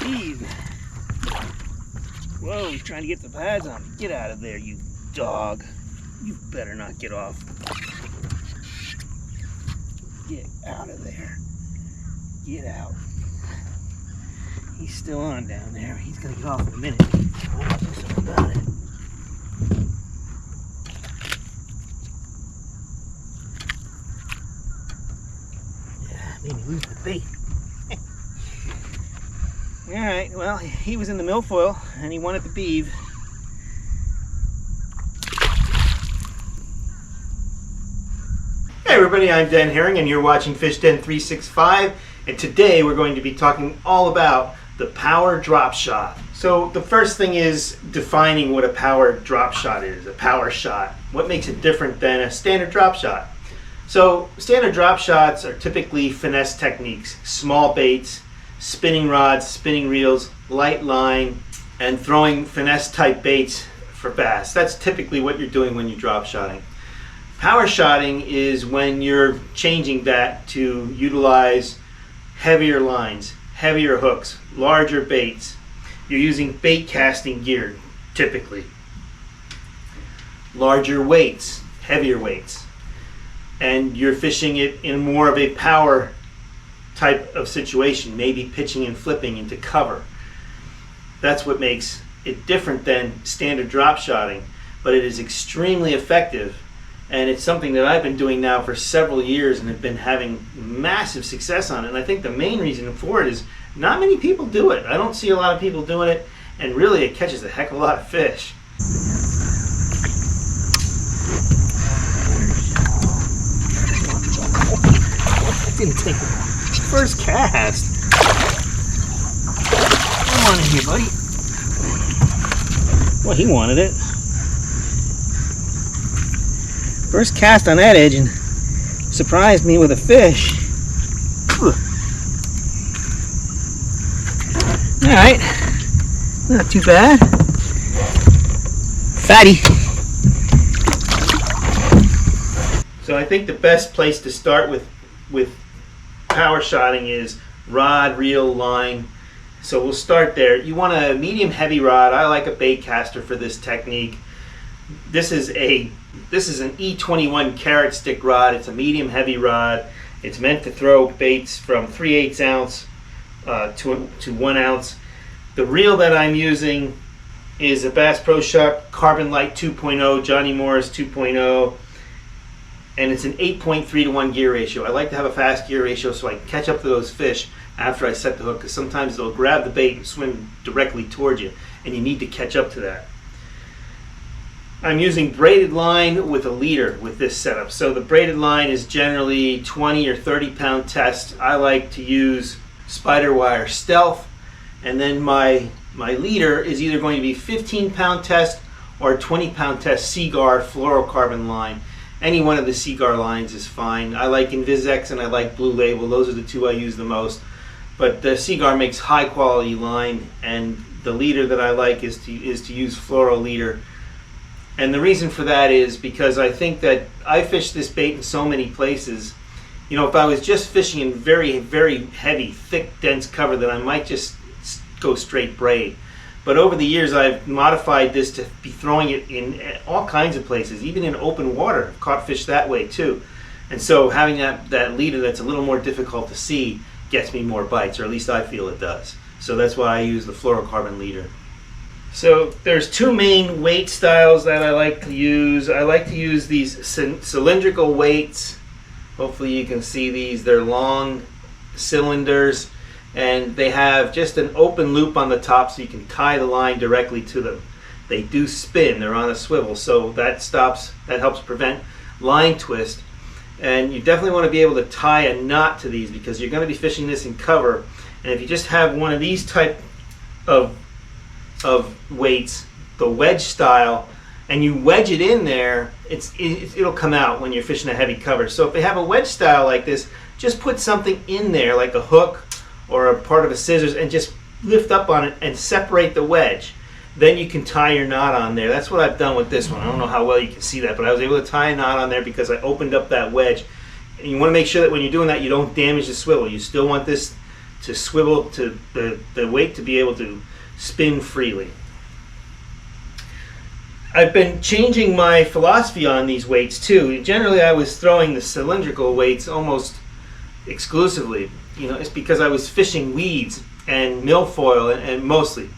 Steve. Whoa, he's trying to get the pads on. Get out of there, you dog. You better not get off. Get out of there. Get out. He's still on down there. He's gonna get off in a minute. I'll do something about it. Yeah, made me lose the bait. Alright, well, he was in the milfoil and he wanted the beeve. Hey everybody, I'm Den Haring and you're watching Fish Den 365, and today we're going to be talking all about the power drop shot. So the first thing is defining what a power drop shot is, a power shot. What makes it different than a standard drop shot? So standard drop shots are typically finesse techniques, small baits, spinning rods, spinning reels, light line, and throwing finesse type baits for bass. That's typically what you're doing when you're drop shotting. Power shotting is when you're changing that to utilize heavier lines, heavier hooks, larger baits. You're using bait casting gear typically. Larger weights, heavier weights. And you're fishing it in more of a power type of situation, maybe pitching and flipping into cover. That's what makes it different than standard drop shotting, but it is extremely effective, and it's something that I've been doing now for several years and have been having massive success on it. And I think the main reason for it is not many people do it. I don't see a lot of people doing it, and really it catches a heck of a lot of fish. Didn't take it. First cast. Come on in here, buddy. Well, he wanted it. First cast on that edge and surprised me with a fish. Alright. Not too bad. Fatty. So I think the best place to start with power shotting is rod, reel, line. So we'll start there. You want a medium heavy rod. I like a bait caster for this technique. This is an E21 carrot stick rod. It's a medium heavy rod. It's meant to throw baits from 3/8 ounce to 1 ounce. The reel that I'm using is a Bass Pro Shop Carbon Light 2.0, Johnny Morris 2.0. And it's an 8.3 to 1 gear ratio. I like to have a fast gear ratio so I can catch up to those fish after I set the hook, because sometimes they'll grab the bait and swim directly towards you, and you need to catch up to that. I'm using braided line with a leader with this setup. So the braided line is generally 20 or 30 pound test. I like to use spider wire stealth, and then my leader is either going to be 15 pound test or 20 pound test Seaguar fluorocarbon line. Any one of the Seaguar lines is fine. I like Invisex and I like Blue Label. Those are the two I use the most. But the Seaguar makes high quality line, and the leader that I like is to use fluoro leader. And the reason for that is because I think that I fish this bait in so many places. You know, if I was just fishing in very, very heavy, thick, dense cover, then I might just go straight braid. But over the years, I've modified this to be throwing it in all kinds of places, even in open water. I've caught fish that way too. And so having that leader that's a little more difficult to see gets me more bites, or at least I feel it does. So that's why I use the fluorocarbon leader. So there's two main weight styles that I like to use. I like to use these cylindrical weights. Hopefully you can see these. They're long cylinders, and they have just an open loop on the top so you can tie the line directly to them. They do spin, they're on a swivel, so that helps prevent line twist. And you definitely want to be able to tie a knot to these, because you're going to be fishing this in cover. And if you just have one of these type of weights, the wedge style, and you wedge it in there, it'll come out when you're fishing a heavy cover. So if they have a wedge style like this, just put something in there like a hook or a part of a scissors and just lift up on it and separate the wedge. Then you can tie your knot on there. That's what I've done with this one. I don't know how well you can see that, but I was able to tie a knot on there because I opened up that wedge. And you want to make sure that when you're doing that, you don't damage the swivel. You still want this swivel, to the weight to be able to spin freely. I've been changing my philosophy on these weights too. Generally, I was throwing the cylindrical weights almost exclusively. It's because I was fishing weeds and milfoil and mostly.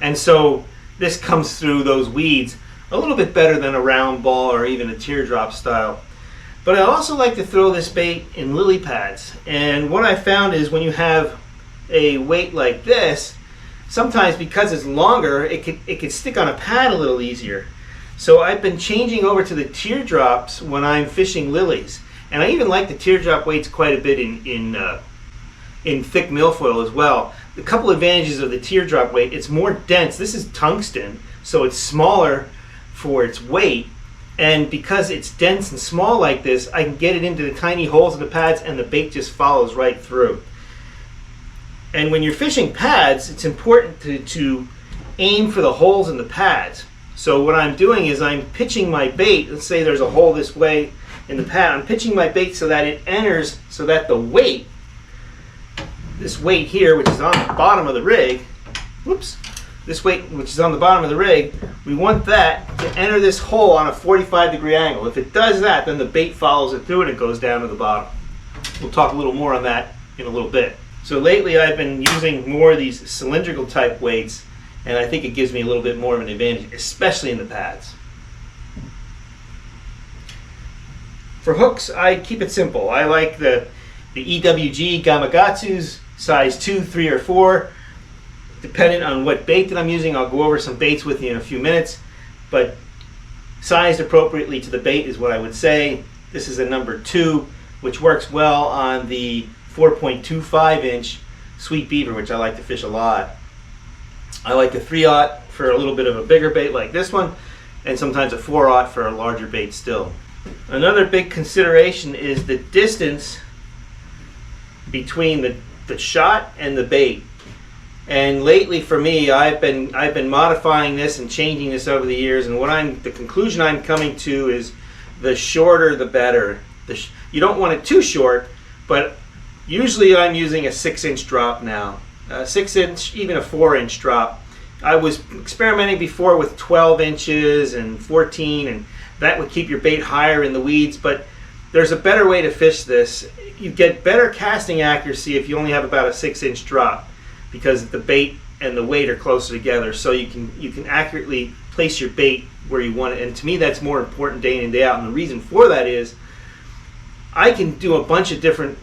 And so this comes through those weeds a little bit better than a round ball or even a teardrop style. But I also like to throw this bait in lily pads. And what I found is when you have a weight like this, sometimes because it's longer, it could stick on a pad a little easier. So I've been changing over to the teardrops when I'm fishing lilies. And I even like the teardrop weights quite a bit in thick milfoil as well. The couple advantages of the teardrop weight: it's more dense. This is tungsten, so it's smaller for its weight. And because it's dense and small like this, I can get it into the tiny holes in the pads and the bait just follows right through. And when you're fishing pads, it's important to aim for the holes in the pads. So what I'm doing is I'm pitching my bait. Let's say there's a hole this way in the pad. I'm pitching my bait so that it enters, so that the weight, this weight here, which is on the bottom of the rig, this weight which is on the bottom of the rig, we want that to enter this hole on a 45-degree angle. If it does that, then the bait follows it through and it goes down to the bottom. We'll talk a little more on that in a little bit. So lately I've been using more of these cylindrical type weights, and I think it gives me a little bit more of an advantage, especially in the pads. For hooks, I keep it simple. I like the EWG Gamakatsus, size 2, 3, or 4. Depending on what bait that I'm using, I'll go over some baits with you in a few minutes, but sized appropriately to the bait is what I would say. This is a number 2, which works well on the 4.25-inch Sweet Beaver, which I like to fish a lot. I like a 3/0 for a little bit of a bigger bait like this one, and sometimes a 4/0 for a larger bait still. Another big consideration is the distance between the shot and the bait. And lately for me, I've been modifying this and changing this over the years, and the conclusion I'm coming to is the shorter the better. You don't want it too short, but usually I'm using a 6-inch drop now. A 6-inch, even a 4-inch drop. I was experimenting before with 12 inches and 14, and that would keep your bait higher in the weeds, but there's a better way to fish this. You get better casting accuracy if you only have about a 6-inch drop, because the bait and the weight are closer together, so you can accurately place your bait where you want it. And to me, that's more important day in and day out. And the reason for that is I can do a bunch of different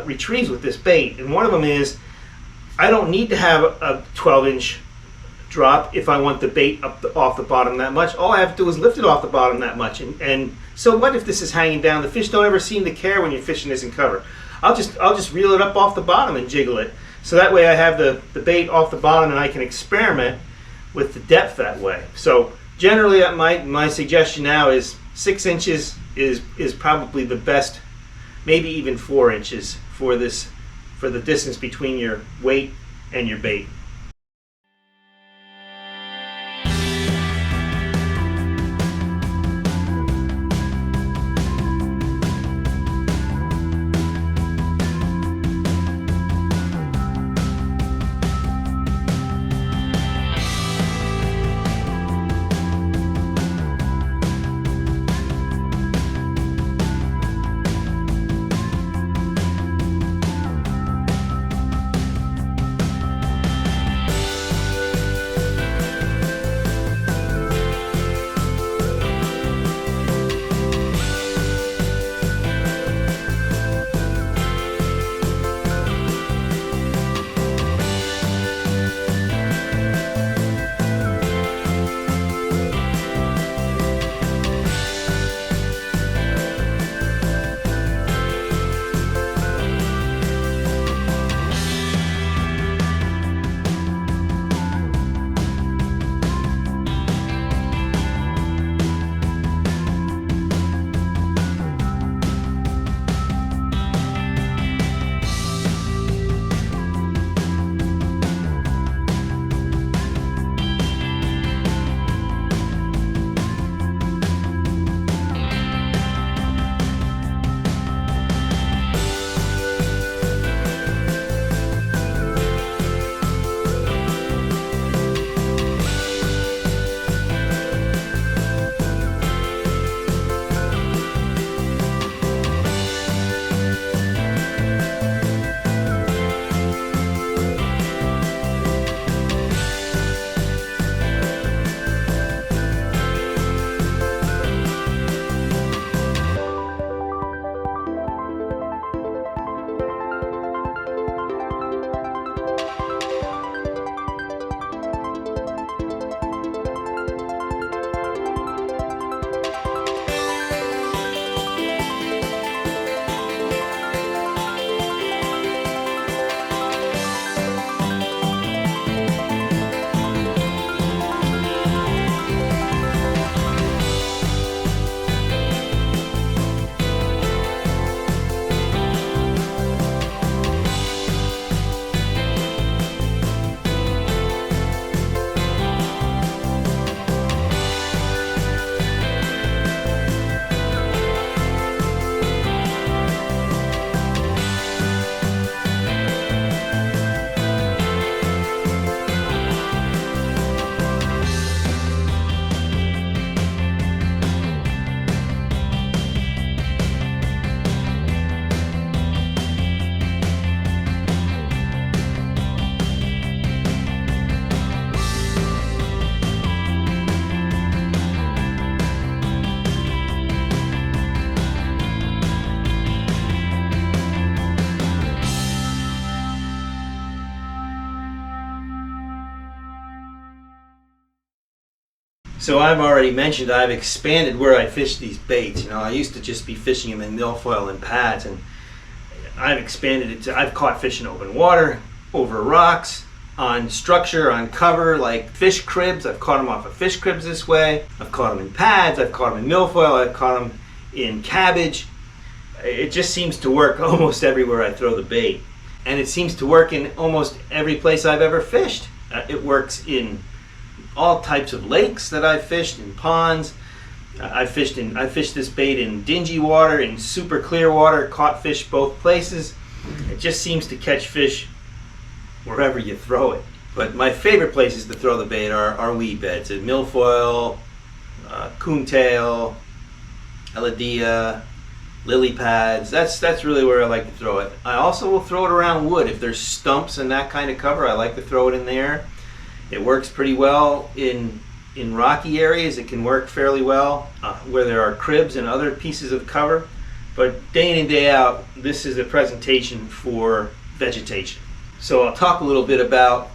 retrieves with this bait, and one of them is I don't need to have a 12-inch drop if I want the bait off the bottom that much. All I have to do is lift it off the bottom that much, and so what if this is hanging down? The fish don't ever seem to care when you're fishing this in cover. I'll just reel it up off the bottom and jiggle it. So that way I have the bait off the bottom and I can experiment with the depth that way. So generally my suggestion now is 6 inches is probably the best, maybe even 4 inches for the distance between your weight and your bait. So I've already mentioned I've expanded where I fish these baits. You know, I used to just be fishing them in milfoil and pads, and I've expanded it to, I've caught fish in open water, over rocks, on structure, on cover, like fish cribs. I've caught them off of fish cribs this way. I've caught them in pads, I've caught them in milfoil, I've caught them in cabbage. It just seems to work almost everywhere I throw the bait. And it seems to work in almost every place I've ever fished. It works in all types of lakes that I've fished, in ponds. I fished this bait in dingy water, in super clear water, caught fish both places. It just seems to catch fish wherever you throw it. But my favorite places to throw the bait are weed beds, at milfoil, coontail, elodea, lily pads. That's really where I like to throw it. I also will throw it around wood. If there's stumps and that kind of cover, I like to throw it in there. It works pretty well in rocky areas. It can work fairly well where there are cribs and other pieces of cover. But day in and day out, this is a presentation for vegetation. So I'll talk a little bit about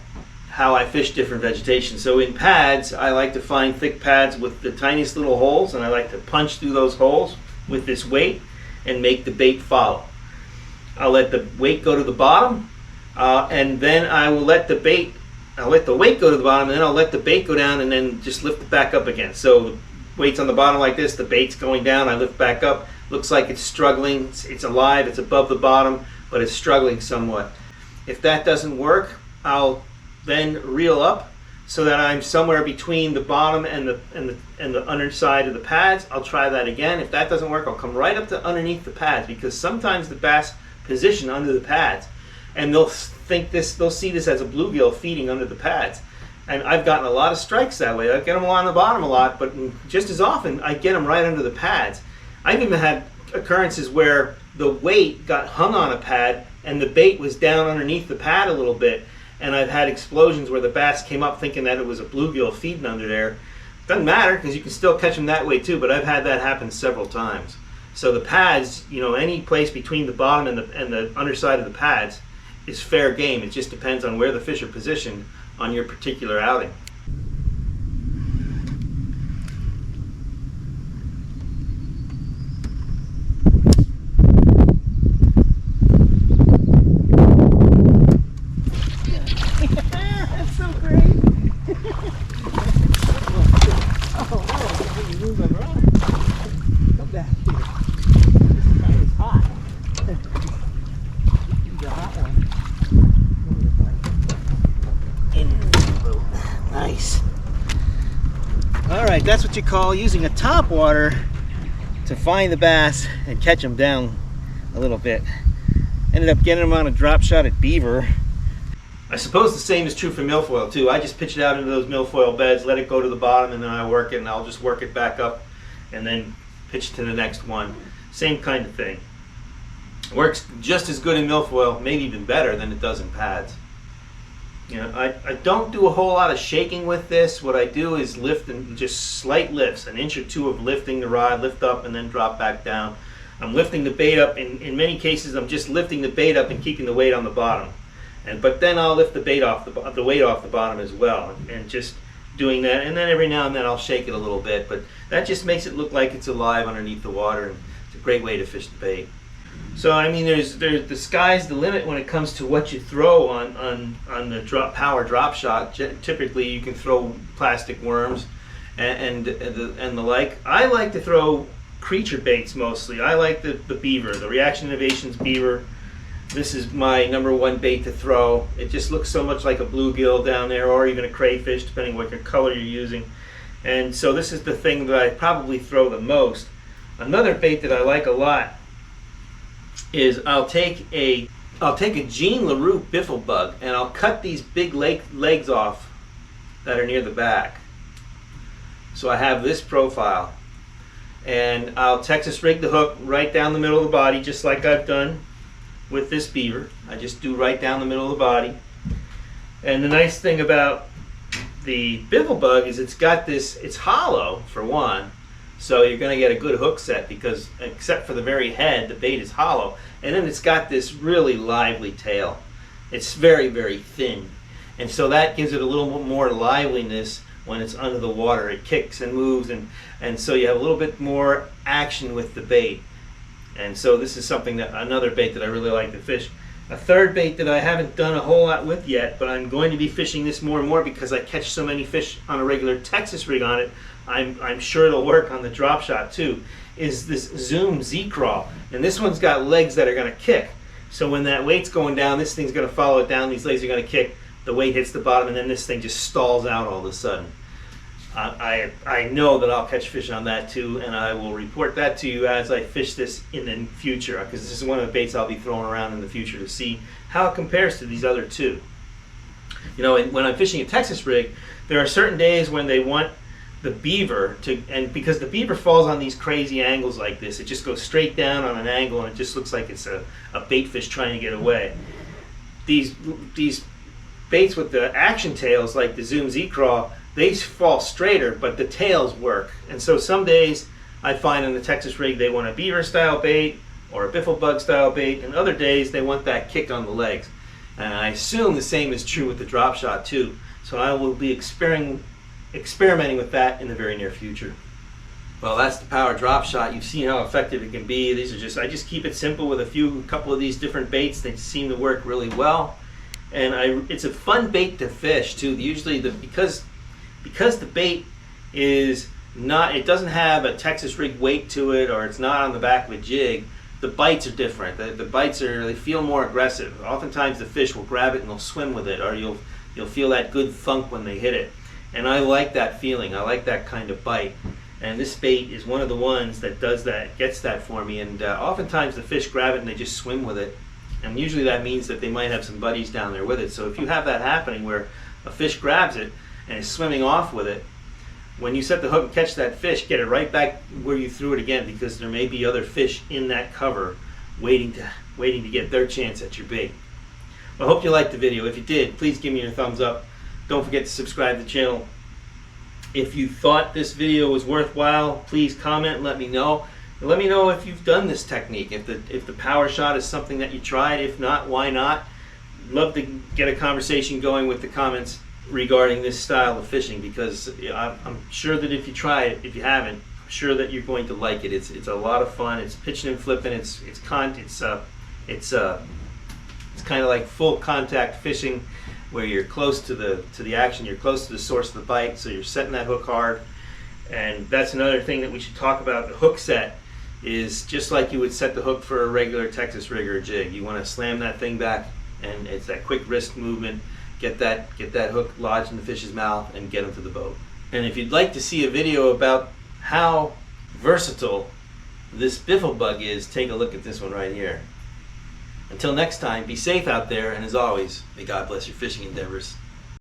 how I fish different vegetation. So in pads, I like to find thick pads with the tiniest little holes, and I like to punch through those holes with this weight and make the bait follow. I'll let the weight go to the bottom, and then I will let the weight go to the bottom, and then I'll let the bait go down, and then just lift it back up again. So the weight's on the bottom like this, the bait's going down, I lift back up. Looks like it's struggling, it's alive, it's above the bottom, but it's struggling somewhat. If that doesn't work, I'll then reel up so that I'm somewhere between the bottom and the underside of the pads. I'll try that again. If that doesn't work, I'll come right up to underneath the pads, because sometimes the bass position under the pads, and they'll see this as a bluegill feeding under the pads. And I've gotten a lot of strikes that way. I get them along the bottom a lot, but just as often I get them right under the pads. I've even had occurrences where the weight got hung on a pad and the bait was down underneath the pad a little bit, and I've had explosions where the bass came up thinking that it was a bluegill feeding under there. Doesn't matter, because you can still catch them that way too, but I've had that happen several times. So the pads, you know, any place between the bottom and the underside of the pads is fair game. It just depends on where the fish are positioned on your particular outing. That's what you call using a top water to find the bass and catch them down a little bit. Ended up getting them on a drop shot at beaver. I suppose the same is true for milfoil too. I just pitch it out into those milfoil beds, let it go to the bottom, and then I work it, and I'll just work it back up and then pitch to the next one. Same kind of thing. It works just as good in milfoil, maybe even better than it does in pads. You know, I don't do a whole lot of shaking with this. What I do is lift, and just slight lifts, an inch or two of lifting the rod, lift up and then drop back down. I'm lifting the bait up. In many cases, I'm just lifting the bait up and keeping the weight on the bottom. But then I'll lift the bait off the weight off the bottom as well, and just doing that. And then every now and then I'll shake it a little bit, but that just makes it look like it's alive underneath the water, and it's a great way to fish the bait. So I mean, there's the sky's the limit when it comes to what you throw on the power drop shot. Typically, you can throw plastic worms and the like. I like to throw creature baits mostly. I like the beaver, the Reaction Innovations beaver. This is my #1 bait to throw. It just looks so much like a bluegill down there, or even a crayfish, depending what color you're using. And so this is the thing that I probably throw the most. Another bait that I like a lot is I'll take a Jean LaRue biffle bug, and I'll cut these big legs off that are near the back. So I have this profile, and I'll Texas rig the hook right down the middle of the body, just like I've done with this beaver. I just do right down the middle of the body. And the nice thing about the biffle bug is it's hollow for one. So you're going to get a good hook set, because except for the very head, the bait is hollow. And then it's got this really lively tail. It's very, very thin. And so that gives it a little more liveliness when it's under the water. It kicks and moves, and so you have a little bit more action with the bait. And so this is something that, another bait that I really like to fish. A third bait that I haven't done a whole lot with yet, but I'm going to be fishing this more and more because I catch so many fish on a regular Texas rig on it. I'm sure it'll work on the drop shot too, is this Zoom Z-Crawl. And this one's got legs that are going to kick. So when that weight's going down, this thing's going to follow it down, these legs are going to kick, the weight hits the bottom, and then this thing just stalls out all of a sudden. I know that I'll catch fish on that too, and I will report that to you as I fish this in the future, because this is one of the baits I'll be throwing around in the future to see how it compares to these other two. You know, when I'm fishing a Texas rig, there are certain days when they want the beaver to, and because the beaver falls on these crazy angles like this, it just goes straight down on an angle and it just looks like it's a bait fish trying to get away. These baits with the action tails like the Zoom Z-Crawl, they fall straighter, but the tails work. And so some days I find in the Texas rig they want a beaver style bait or a biffle bug style bait, and other days they want that kick on the legs. And I assume the same is true with the drop shot too. So I will be experimenting with that in the very near future. Well, that's the power drop shot. You've seen how effective it can be. These are just, I just keep it simple with a couple of these different baits. They seem to work really well. And it's a fun bait to fish too. Usually because the bait is not, it doesn't have a Texas rig weight to it, or it's not on the back of a jig, the bites are different. The bites they feel more aggressive. Oftentimes the fish will grab it and they'll swim with it, or you'll feel that good thunk when they hit it. And I like that feeling. I like that kind of bite. And this bait is one of the ones that does that, gets that for me. And oftentimes the fish grab it and they just swim with it. And usually that means that they might have some buddies down there with it. So if you have that happening where a fish grabs it and is swimming off with it, when you set the hook and catch that fish, get it right back where you threw it again, because there may be other fish in that cover waiting to get their chance at your bait. I hope you liked the video. If you did, please give me your thumbs up. Don't forget to subscribe to the channel. If you thought this video was worthwhile, please comment and let me know. And let me know if you've done this technique, if the power shot is something that you tried. If not, why not? Love to get a conversation going with the comments regarding this style of fishing, because I'm sure that if you try it, if you haven't, I'm sure that you're going to like it. It's a lot of fun. It's pitching and flipping. It's kind of like full contact fishing, where you're close to the action, you're close to the source of the bite, so you're setting that hook hard. And that's another thing that we should talk about. The hook set is just like you would set the hook for a regular Texas rig or jig. You want to slam that thing back, and it's that quick wrist movement. Get that hook lodged in the fish's mouth and get them to the boat. And if you'd like to see a video about how versatile this biffle bug is, take a look at this one right here. Until next time, be safe out there, and as always, may God bless your fishing endeavors.